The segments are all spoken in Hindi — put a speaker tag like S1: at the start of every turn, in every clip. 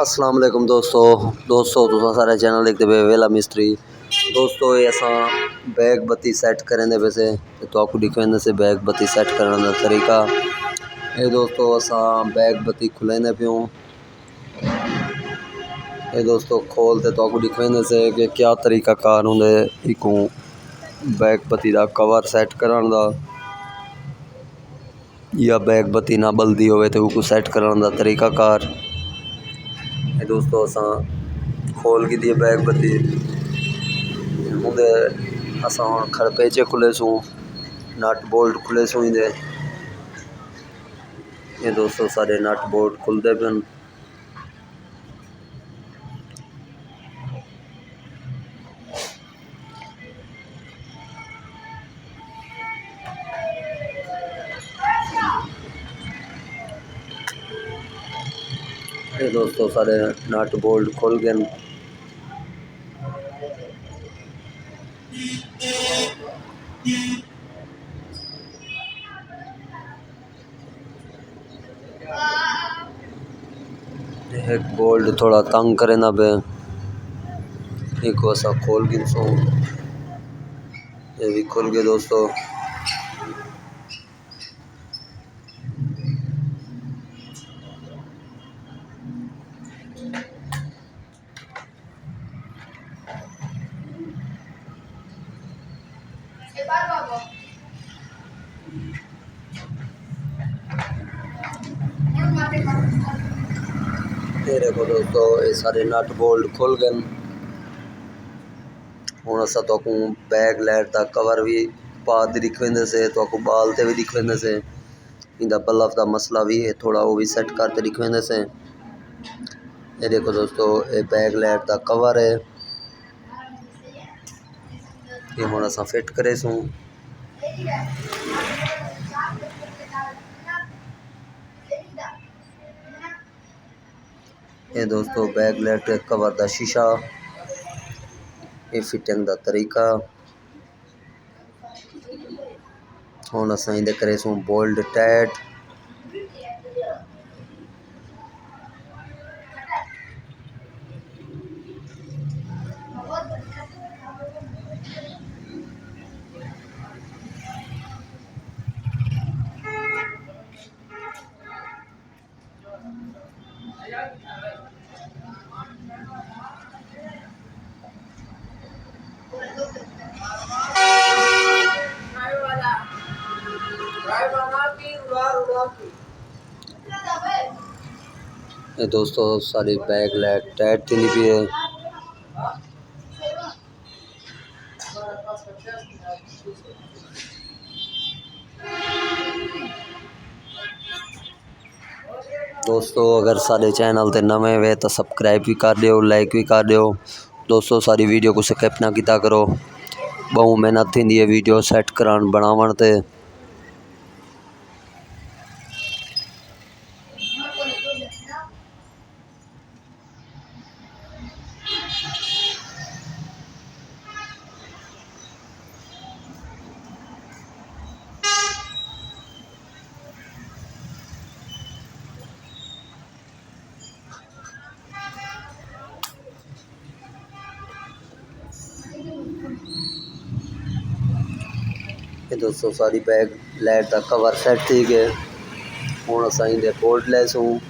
S1: अस्सलाम वालेकुम दोस्तों तुसां सारे चैनल देखते पे वेला मिस्त्री। दोस्तों ये असां बैग बत्ती सेट करेंदे पे से तो आपको दिखाने से बैग बत्ती सेट करने का तरीका। ये दोस्तों असां बैग बत्ती खुलेंदे पियूँ। ये दोस्तों खोलते तो आपको दिखाने से कि क्या तरीका कार होंगे इको बैग बत्ती का कवर सेट करने का या बैग बत्ती ना बलदी होवे तो उसको सेट करने का तरीका कार। ये दोस्तों असां खोल की दिए बैग बत्ती मुंदे असां हुण खड़पेचे खुले सूँ नट बोल्ट खुले सूँ इंदे। ये दोस्तों सारे नट बोल्ट खुलते पिन। ये दोस्तों सारे नट बोल्ट खुल गए। एक बोल्ट थोड़ा तंग करे ना पे एक असा खोल गिन सो ये भी खुल गए दोस्तों। ये देखो दोस्तों ये सारे नट बोल्ट खुल गए। हुण असां तो बैग लाइट का कवर भी पा दिखवेंदे से तो बालते भी दिखवेंदे से इंदा बल्ब का मसला भी है थोड़ा वो भी सेट करते दिखवेंदे से। ये देखो दोस्तों ये बैग लाइट का कवर है ये हुण असां फिट करे सूँ। ये दोस्तों बैग लाइट कवर का शीशा ये फिटिंग का तरीका। हुण असां इंदे करे सूँ बोल्ट टाइट। ये दोस्तों सारी बैग लाइट टाइट थी भी है। दोस्तों अगर सारे चैनल ते नवे वे तो सब्सक्राइब भी कर दियो लाइक भी कर दियो। दोस्तों सारी वीडियो को स्किप ना किया करो बहु मेहनत थी वीडियो सेट करान बनावन ते। ये दोस्तों सारी बैग लाइट का कवर सेट थी गए। हुण असां इंदे बोल्ट ले सूँ।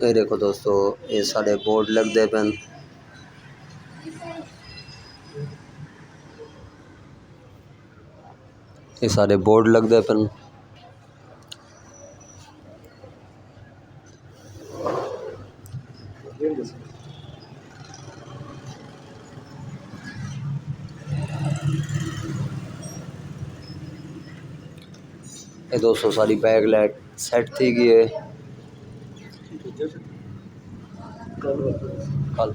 S1: ये देखो दोस्तों ये सारे बोर्ड लगते पेन। ये सारे बोर्ड लगते पेन। ये दोस्तों सारी बैग लाइट सेट थी गई है कल।